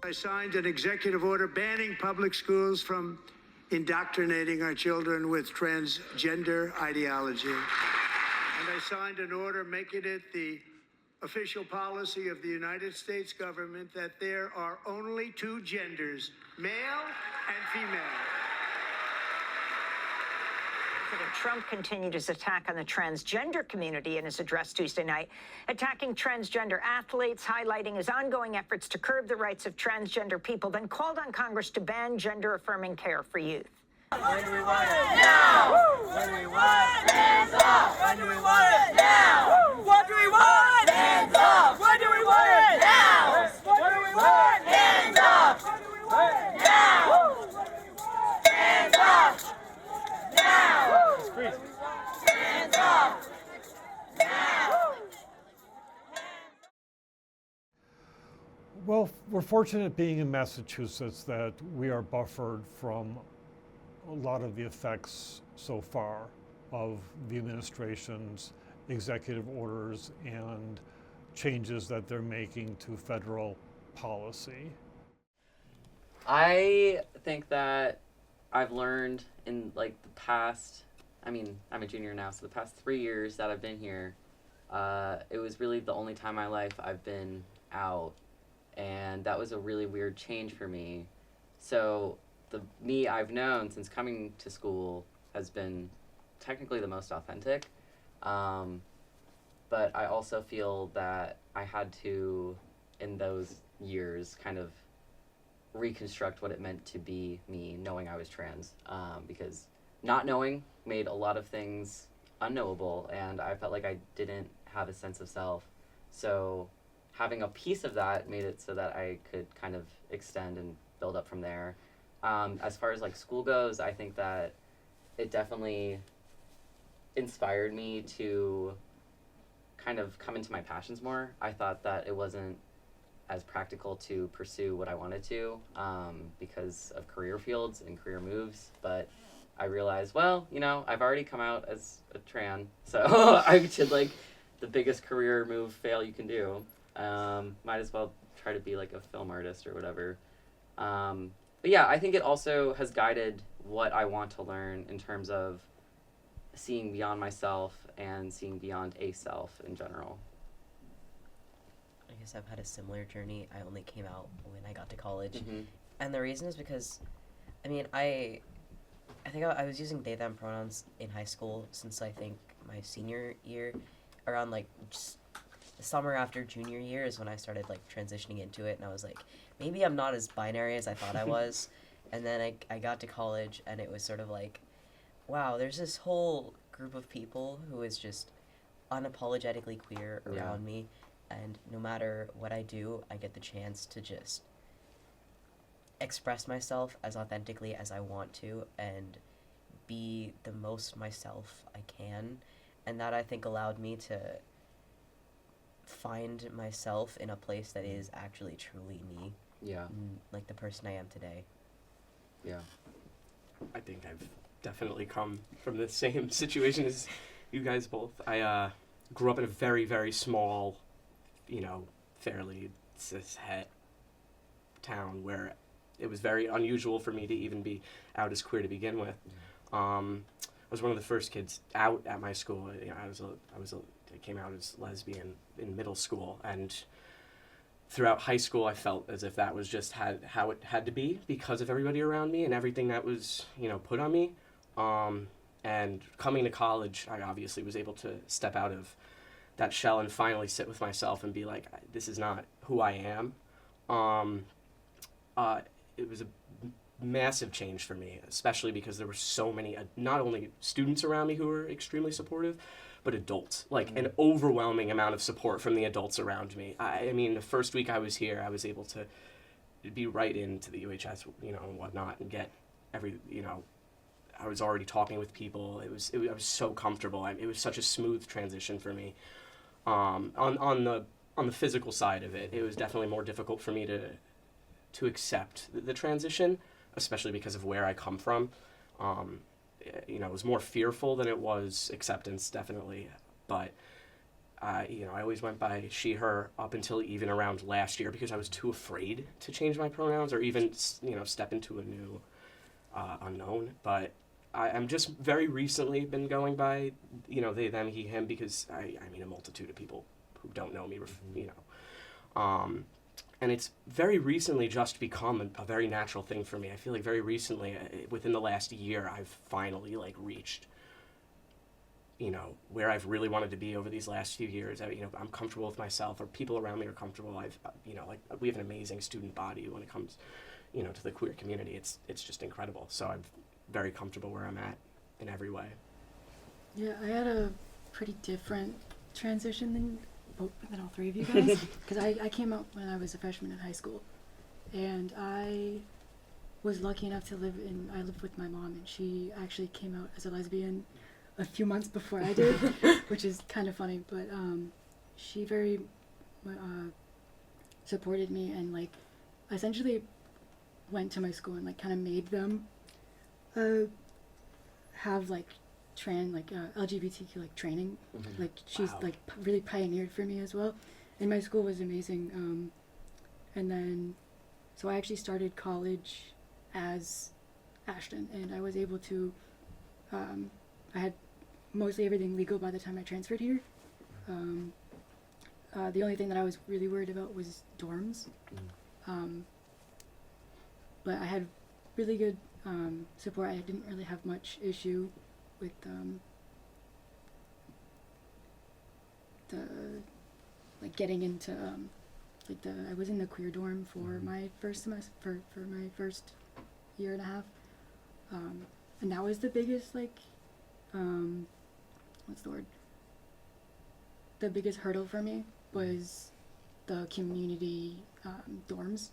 I signed an executive order banning public schools from indoctrinating our children with transgender ideology. And I signed an order making it the official policy of the United States government that there are only two genders, male and female. President Trump continued his attack on the transgender community in his address Tuesday night, attacking transgender athletes, highlighting his ongoing efforts to curb the rights of transgender people, then called on Congress to ban gender-affirming care for youth. When do we want it now? When do we want it? Hands up! When do we want it now? What do we want? Hands up! When do we want it now? What do we want? Hands up! When do we want it now? Hands up! Now! Hands up! Now! Well, we're fortunate being in Massachusetts that we are buffered from a lot of the effects so far of the administration's executive orders and changes that they're making to federal policy. I think that I've learned in like the past, I'm a junior now, so the past 3 years that I've been here, it was really the only time in my life I've been out, and that was a really weird change for me. So the me I've known since coming to school has been technically the most authentic, but I also feel that I had to, in those years, kind of reconstruct what it meant to be me, knowing I was trans, because not knowing made a lot of things unknowable, and I felt like I didn't have a sense of self. So having a piece of that made it so that I could kind of extend and build up from there. As far as like school goes, I think that it definitely inspired me to kind of come into my passions more. I thought that it wasn't as practical to pursue what I wanted to because of career fields and career moves, but I realized, well, you know, I've already come out as a trans, so I did like the biggest career move fail you can do. Might as well try to be like a film artist or whatever. But yeah, I think it also has guided what I want to learn in terms of seeing beyond myself and seeing beyond a self in general. I guess I've had a similar journey. I only came out when I got to college. Mm-hmm. And the reason is because, I think I was using they, them pronouns in high school since I think my senior year, around like just the summer after junior year is when I started like transitioning into it, and I was like, maybe I'm not as binary as I thought I was. And then I got to college, and it was sort of like, wow, there's this whole group of people who is just unapologetically queer around me, and no matter what I do, I get the chance to just express myself as authentically as I want to and be the most myself I can. And that, I think, allowed me to find myself in a place that is actually truly me. Yeah. Like the person I am today. Yeah. I think I've definitely come from the same situation as you guys both. I grew up in a very, very small, fairly cishet town where it was very unusual for me to even be out as queer to begin with. I was one of the first kids out at my school. I came out as lesbian in middle school, and throughout high school I felt as if that was just how it had to be because of everybody around me and everything that was put on me. And coming to college, I obviously was able to step out of that shell and finally sit with myself and be like, this is not who I am. It was a massive change for me, especially because there were so many, not only students around me who were extremely supportive, but adults, like an overwhelming amount of support from the adults around me. I mean, the first week I was here, I was able to be right into the UHS, and whatnot, and get I was already talking with people. I was so comfortable. It was such a smooth transition for me. On the physical side of it, it was definitely more difficult for me to accept the transition, especially because of where I come from. It was more fearful than it was acceptance, definitely. But I always went by she, her up until even around last year because I was too afraid to change my pronouns or even, step into a new unknown. But I'm just very recently been going by, they, them, he, him, because I mean, a multitude of people who don't know me, and it's very recently just become a very natural thing for me. I feel like very recently, within the last year, I've finally reached, where I've really wanted to be over these last few years. I'm comfortable with myself, or people around me are comfortable. We have an amazing student body when it comes, to the queer community. It's just incredible. So I'm very comfortable where I'm at in every way. Yeah, I had a pretty different transition than all three of you guys, because I came out when I was a freshman in high school, and I was lucky enough to I lived with my mom, and she actually came out as a lesbian a few months before I did, which is kind of funny, but she very supported me, and essentially went to my school and kind of made them have LGBTQ training. Mm-hmm. She's Wow. Really pioneered for me as well, and my school was amazing. And then so I actually started college as Ashton, and I was able to I had mostly everything legal by the time I transferred here. The only thing that I was really worried about was dorms, but I had really good support. I didn't really have much issue with getting into I was in the queer dorm for my first semester for my first year and a half, and that was the biggest what's the word? The biggest hurdle for me was the community dorms,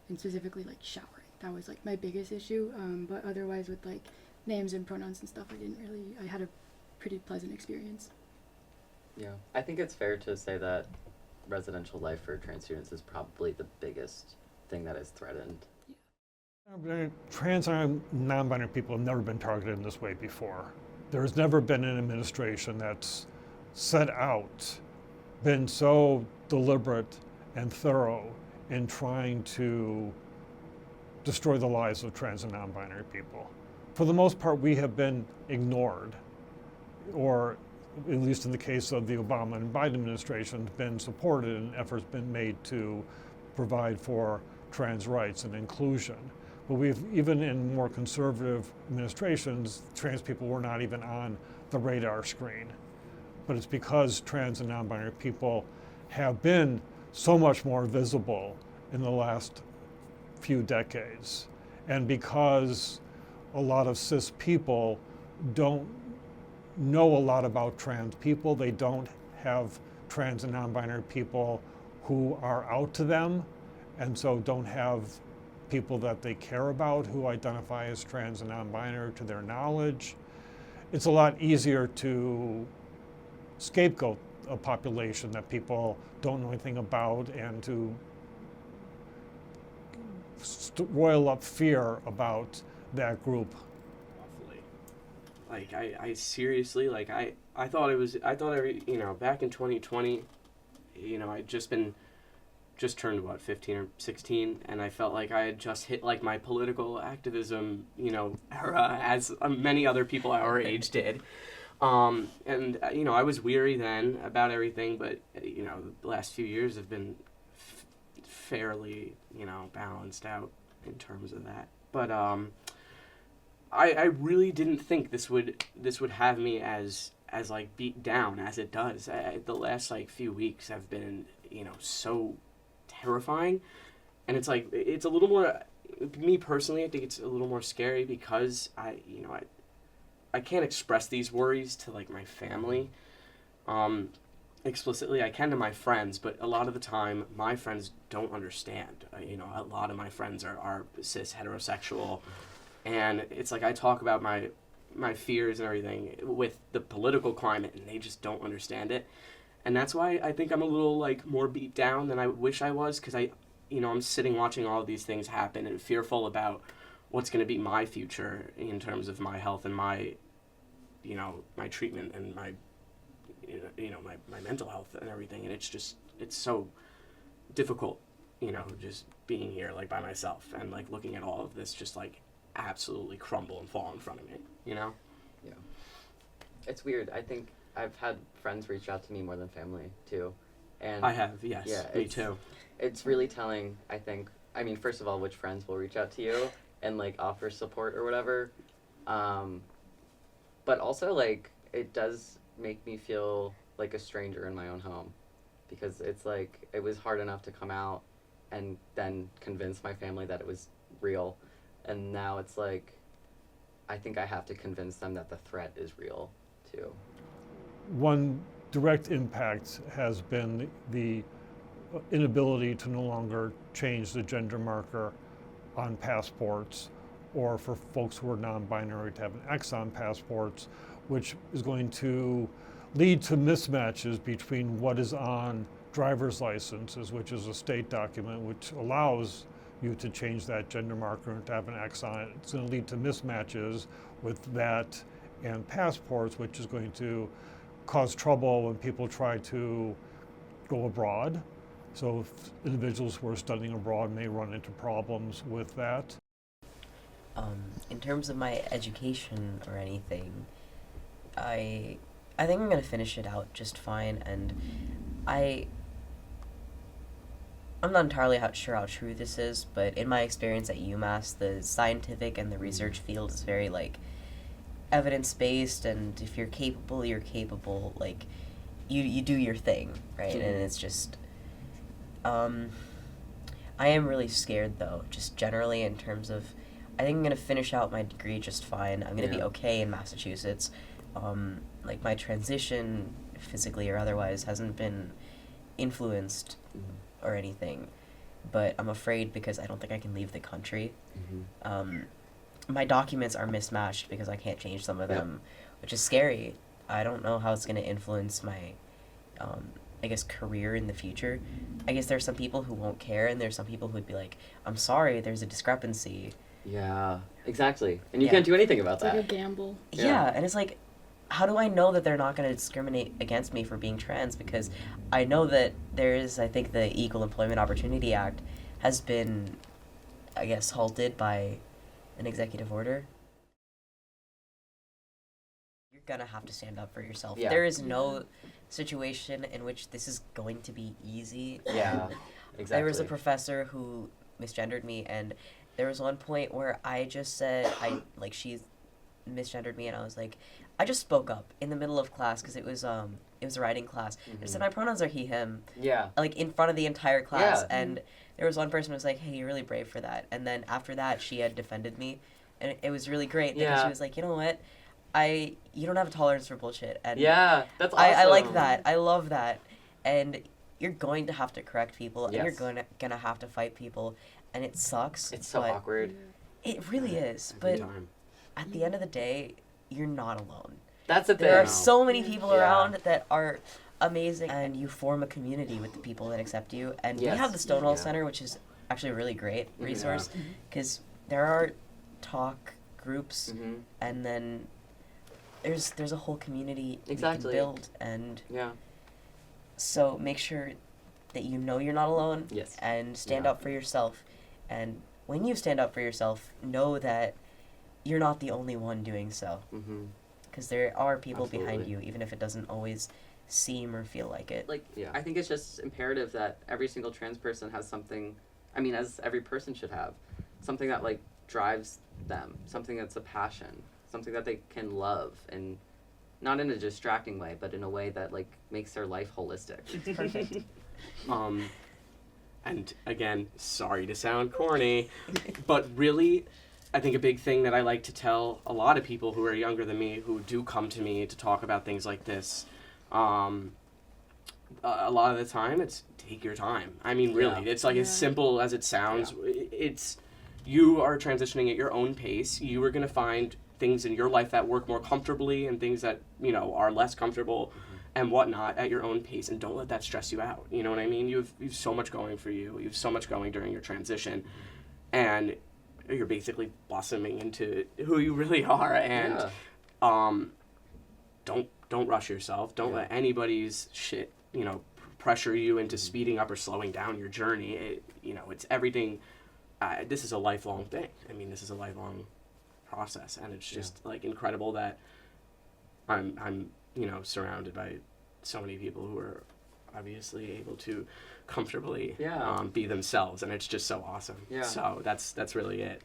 and specifically showering. That was my biggest issue. But otherwise, with names and pronouns and stuff, I had a pretty pleasant experience. Yeah, I think it's fair to say that residential life for trans students is probably the biggest thing that is threatened. Trans and non-binary people have never been targeted in this way before. There's never been an administration that's set out, been so deliberate and thorough in trying to destroy the lives of trans and non-binary people. For the most part, we have been ignored, or at least in the case of the Obama and Biden administration, been supported and efforts been made to provide for trans rights and inclusion. But even in more conservative administrations, trans people were not even on the radar screen. But it's because trans and non-binary people have been so much more visible in the last few decades. And because a lot of cis people don't know a lot about trans people, they don't have trans and non-binary people who are out to them, and so don't have people that they care about who identify as trans and non-binary to their knowledge. It's a lot easier to scapegoat a population that people don't know anything about and to roil up fear about that group. I seriously, I thought every, back in 2020, I'd just turned, 15 or 16, and I felt like I had just hit, my political activism, era, as many other people our age did. And, I was weary then about everything, but, the last few years have been fairly, balanced out in terms of that. But, I really didn't think this would have me as beat down as it does. The last few weeks have been so terrifying, and it's a little more, me personally, I think it's a little more scary because I can't express these worries to my family explicitly. I can to my friends, but a lot of the time my friends don't understand. A lot of my friends are cis heterosexual. And it's I talk about my fears and everything with the political climate, and they just don't understand it. And that's why I think I'm a little more beat down than I wish I was, because I'm sitting watching all of these things happen and fearful about what's going to be my future in terms of my health and my my treatment and my my mental health and everything, and it's so difficult, just being here like by myself and like looking at all of this just like absolutely crumble and fall in front of me, Yeah. It's weird. I think I've had friends reach out to me more than family too. And I have, yes. Yeah, me too. It's really telling, I think. I mean, first of all, which friends will reach out to you and like offer support or whatever. But also like it does make me feel like a stranger in my own home, because it's like it was hard enough to come out and then convince my family that it was real, and now it's like I think I have to convince them that the threat is real too. One direct impact has been the inability to no longer change the gender marker on passports, or for folks who are non-binary to have an X on passports, which is going to lead to mismatches between what is on driver's licenses, which is a state document which allows you to change that gender marker and to have an X on it. It's going to lead to mismatches with that and passports, which is going to cause trouble when people try to go abroad. So individuals who are studying abroad may run into problems with that. In terms of my education or anything, I think I'm gonna finish it out just fine, and I'm not entirely sure how true this is, but in my experience at UMass, the scientific and the research field is very like evidence-based, and if you're capable, you're capable. Like you do your thing, right? And it's just I am really scared though, just generally in terms of I think I'm gonna finish out my degree just fine. I'm gonna be okay in Massachusetts. Like my transition, physically or otherwise, hasn't been influenced or anything, but I'm afraid because I don't think I can leave the country. My documents are mismatched because I can't change some of them, which is scary. I don't know how it's gonna influence my, I guess, career in the future. I guess there's some people who won't care, and there's some people who'd be like, I'm sorry, there's a discrepancy. Yeah, exactly. And you can't do anything about It's that. like a gamble. Yeah, and it's like, how do I know that they're not going to discriminate against me for being trans? Because I know that there is, I think the Equal Employment Opportunity Act has been, I guess, halted by an executive order. You're going to have to stand up for yourself. Yeah. There is no situation in which this is going to be easy. Yeah, exactly. There was a professor who misgendered me, and there was one point where I just said, she misgendered me, and I was like, I just spoke up in the middle of class because it was a writing class. I said my pronouns are he, him. Yeah. Like in front of the entire class, Yeah. and there was one person who was like, "Hey, you're really brave for that." And then after that, she had defended me, and it was really great because Yeah. she was like, "You know what? You don't have a tolerance for bullshit." And Yeah, that's awesome. I like that. I love that. And you're going to have to correct people, and you're Yes. gonna have to fight people, and it sucks. It's so but awkward. It really is. Every But time. at the end of the day, you're not alone. That's the thing. There are so many people Yeah. around that are amazing, and you form a community with the people that accept you. And we Yes. have the Stonewall Yeah. Center, which is actually a really great resource, Mm-hmm. because there are talk groups, Mhm. and then there's a whole community Exactly. you can build, and Yeah. so make sure that you know you're not alone. Yes. And stand Yeah. up for yourself. And when you stand up for yourself, know that you're not the only one doing so. Mhm. Because there are people behind Absolutely. you, even if it doesn't always seem or feel like it. Like, Yeah. I think it's just imperative that every single trans person has something, I mean, as every person should have, something that, like, drives them, something that's a passion, something that they can love, and not in a distracting way, but in a way that, like, makes their life holistic. Perfect. And again, sorry to sound corny, but really, I think a big thing that I like to tell a lot of people who are younger than me, who do come to me to talk about things like this, a lot of the time, it's take your time. I mean, really, Yeah. it's like as simple as it sounds. It's, you are transitioning at your own pace. You are going to find things in your life that work more comfortably and things that, are less comfortable and whatnot at your own pace, and don't let that stress you out. You know what I mean? You've so much going for you. You have so much going during your transition, and you're basically blossoming into who you really are. And don't Don't rush yourself. Don't let anybody's shit, you know, pressure you into speeding up or slowing down your journey. It's everything. This is a lifelong thing. I mean, this is a lifelong process, and it's just like incredible that I'm surrounded by so many people who are obviously able to comfortably be themselves, and it's just so awesome. So that's really it.